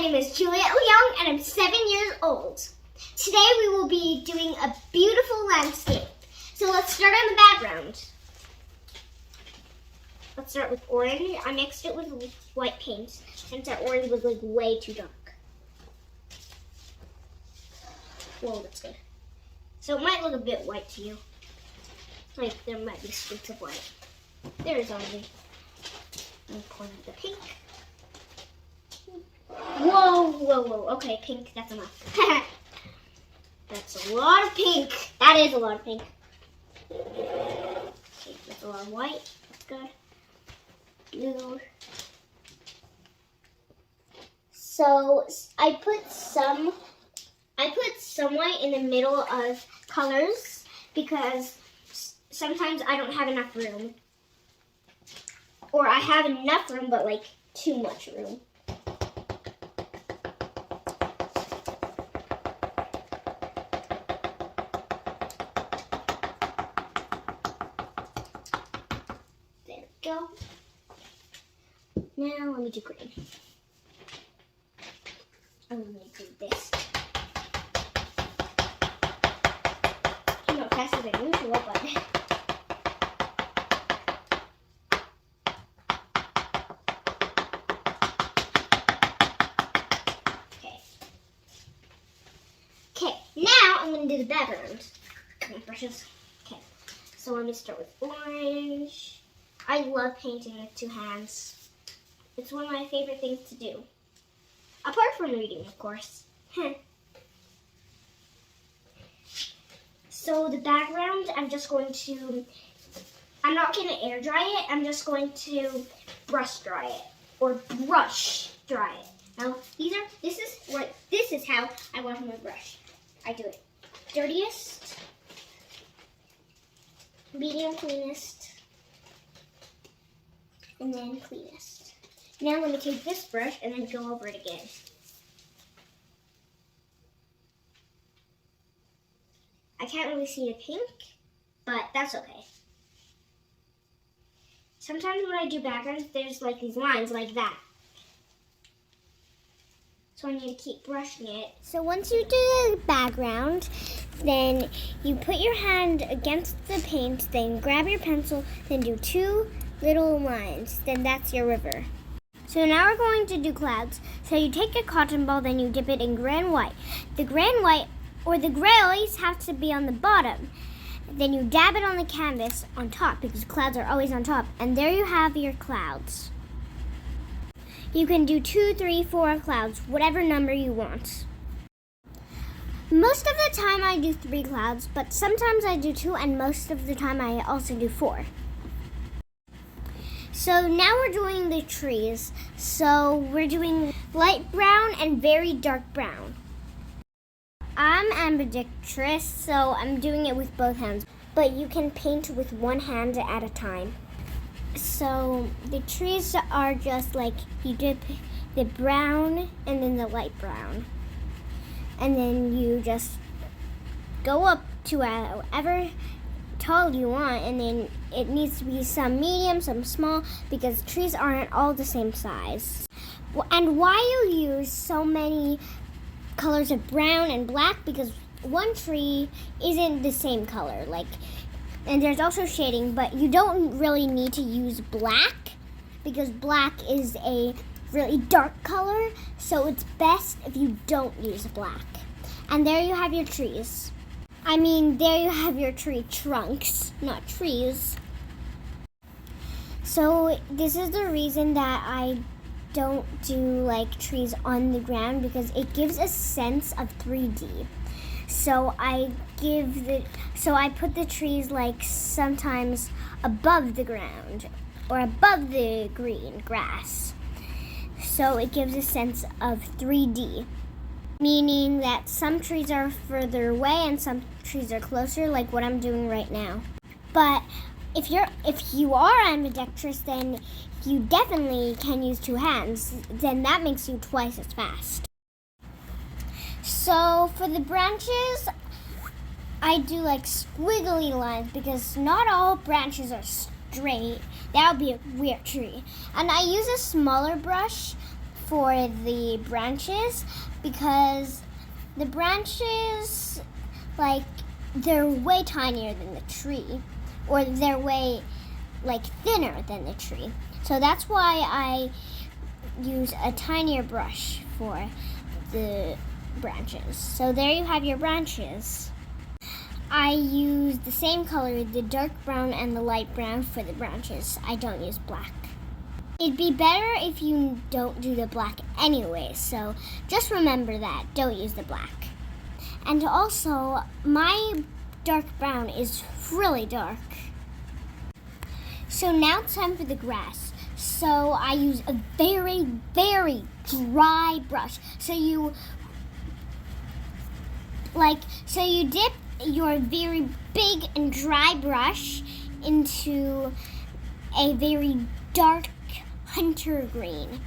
name is Juliet Leung and I'm 7 years old. Today we will be doing a beautiful landscape. So let's start on the background. Let's start with orange. I mixed it with white paint since that orange was like way too dark. Whoa, that's good. So it might look a bit white to you. Like there might be streaks of white. There is already. I'm pouring the pink. Whoa, whoa, whoa. Okay, pink, that's enough. That's a lot of pink. That is a lot of pink. Okay, that's a lot of white. That's good. Blue. So I put some white in the middle of colors because sometimes I don't have enough room. Or I have enough room, but like too much room. There we go. Now let me do green. I'm going to do this. I'm not faster than usual, but... Okay, now I'm going to do the background. My brushes. Okay, so let me start with orange. I love painting with two hands. It's one of my favorite things to do. Apart from reading, of course. So the background, I'm not going to air dry it. I'm just going to brush dry it. Or brush dry it. Now, this is how I wash my brush. I do it dirtiest, medium cleanest, and then cleanest. Now let me take this brush and then go over it again. I can't really see the pink, but that's okay. Sometimes when I do backgrounds, there's like these lines like that. So I need to keep brushing it. So once you do the background, then you put your hand against the paint, then grab your pencil, then do two little lines. Then that's your river. So now we're going to do clouds. So you take a cotton ball, then you dip it in gray and white. The gray and white, or the gray always has to be on the bottom. Then you dab it on the canvas on top, because clouds are always on top. And there you have your clouds. You can do 2, 3, 4 clouds, whatever number you want. Most of the time I do 3 clouds, but sometimes I do 2, and most of the time I also do 4. So now we're doing the trees. So we're doing light brown and very dark brown. I'm ambidextrous, so I'm doing it with both hands, but you can paint with one hand at a time. So the trees are just like you dip the brown and then the light brown. And then you just go up to however tall you want, and then it needs to be some medium, some small, because trees aren't all the same size. And why you use so many colors of brown and black, because one tree isn't the same color. And there's also shading, but you don't really need to use black because black is a really dark color, so it's best if you don't use black. And there you have your trees. There you have your tree trunks, not trees. So this is the reason that I don't do trees on the ground, because it gives a sense of 3D. So I put the trees sometimes above the ground or above the green grass. So it gives a sense of 3D, meaning that some trees are further away and some trees are closer, like what I'm doing right now. But if you are ambidextrous, then you definitely can use two hands. Then that makes you twice as fast. So for the branches, I do squiggly lines because not all branches are straight. That would be a weird tree. And I use a smaller brush for the branches because the branches, like, they're way tinier than the tree, or they're way, like, thinner than the tree. So that's why I use a tinier brush for the branches. So there you have your branches. I use the same color, the dark brown and the light brown for the branches. I don't use black. It'd be better if you don't do the black anyway, so just remember that. Don't use the black. And also, my dark brown is really dark. So now it's time for the grass. So I use a very, very dry brush. So you dip your very big and dry brush into a very dark hunter green.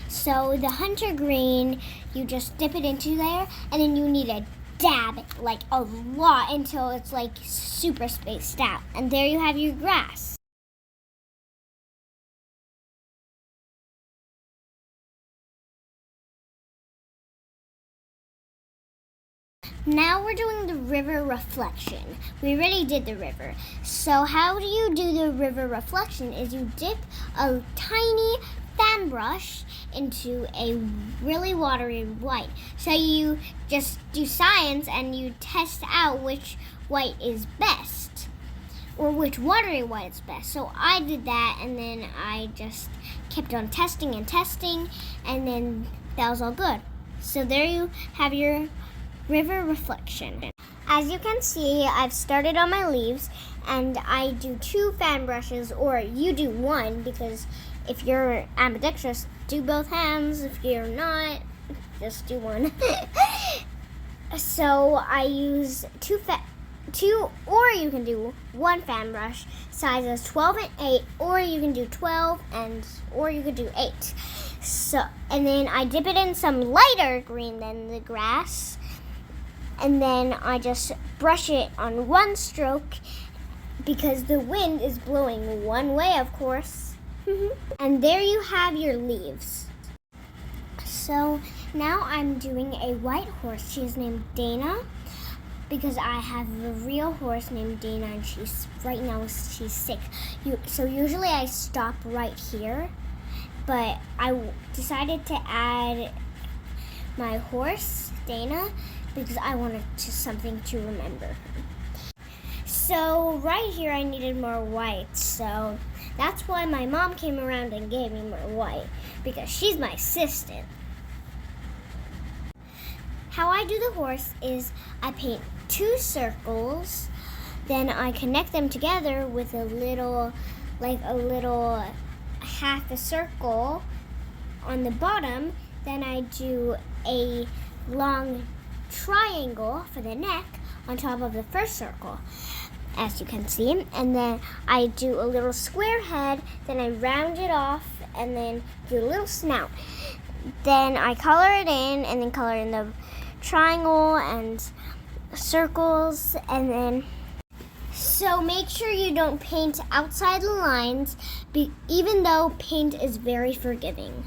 So the hunter green, you just dip it into there, and then you need to dab it like a lot until it's like super spaced out. And there you have your grass. Now we're doing the river reflection. We already did the river. So how do you do the river reflection is you dip a tiny fan brush into a really watery white. So you just do science and you test out which white is best, or which watery white is best. So I did that, and then I just kept on testing and testing, and then that was all good. So there you have your river reflection. As you can see, I've started on my leaves, and I do 2 fan brushes, or you do 1, because if you're ambidextrous, do both hands. If you're not, just do 1. So I use 2, or you can do 1 fan brush, sizes 12 and 8, or you can do 12, or you could do 8. So, and then I dip it in some lighter green than the grass, and then I just brush it on 1 stroke because the wind is blowing one way, of course. And there you have your leaves. So now I'm doing a white horse. She's named Dana because I have a real horse named Dana, and right now she's sick. So usually I stop right here, but I decided to add my horse, Dana, because I wanted something to remember her. So right here I needed more white, so that's why my mom came around and gave me more white, because she's my assistant. How I do the horse is I paint 2 circles, then I connect them together with a little half a circle on the bottom, then I do a long triangle for the neck on top of the first circle, as you can see, and then I do a little square head, then I round it off, and then do a little snout. Then I color it in, and then color in the triangle and circles, and then so make sure you don't paint outside the lines, even though paint is very forgiving.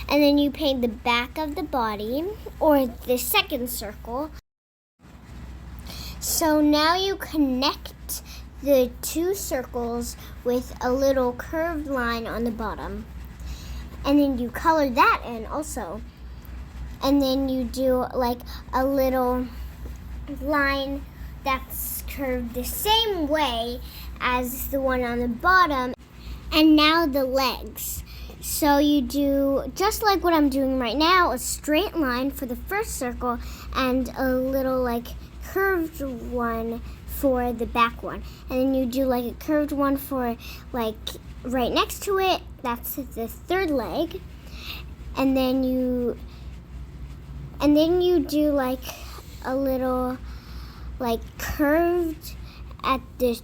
And then you paint the back of the body, or the second circle. So now you connect the 2 circles with a little curved line on the bottom. And then you color that in also. And then you do like a little line that's curved the same way as the one on the bottom. And now the legs. So you do, just like what I'm doing right now, a straight line for the first circle and a little like curved one for the back one. And then you do like a curved one for like right next to it. That's the third leg. And then you do like a little like curved at the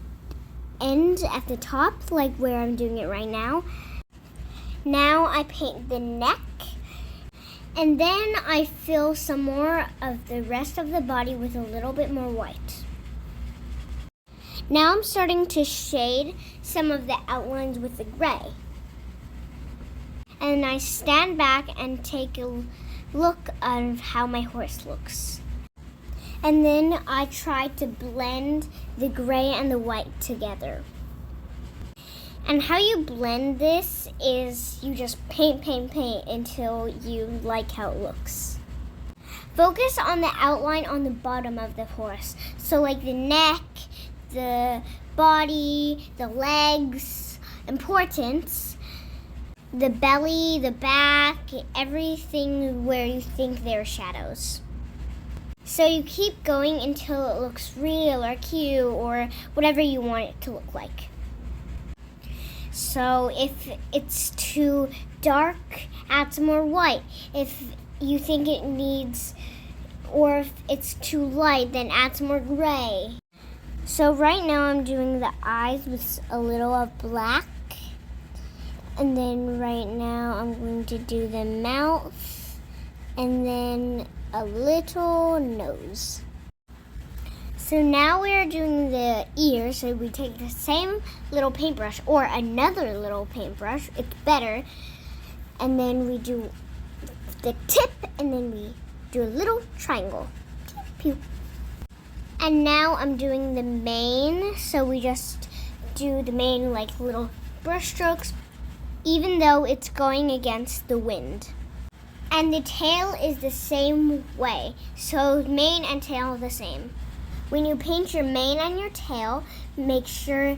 end, at the top, like where I'm doing it right now. Now I paint the neck, and then I fill some more of the rest of the body with a little bit more white. Now I'm starting to shade some of the outlines with the gray. And I stand back and take a look of how my horse looks. And then I try to blend the gray and the white together. And how you blend this is you just paint until you like how it looks. Focus on the outline on the bottom of the horse. So like the neck, the body, the legs, importance, the belly, the back, everything where you think there are shadows. So you keep going until it looks real or cute or whatever you want it to look like. So if it's too dark, add some more white. If you think it needs, or if it's too light, then add some more gray. So right now I'm doing the eyes with a little of black. And then right now I'm going to do the mouth and then a little nose. So now we're doing the ears. So we take the same little paintbrush or another little paintbrush, it's better, and then we do the tip and then we do a little triangle. Pew. And now I'm doing the mane. So we just do the mane like little brush strokes, even though it's going against the wind. And the tail is the same way. So mane and tail are the same. When you paint your mane and your tail, make sure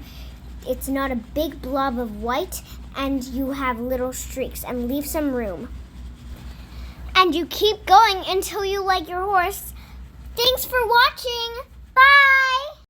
it's not a big blob of white and you have little streaks, and leave some room. And you keep going until you like your horse. Thanks for watching!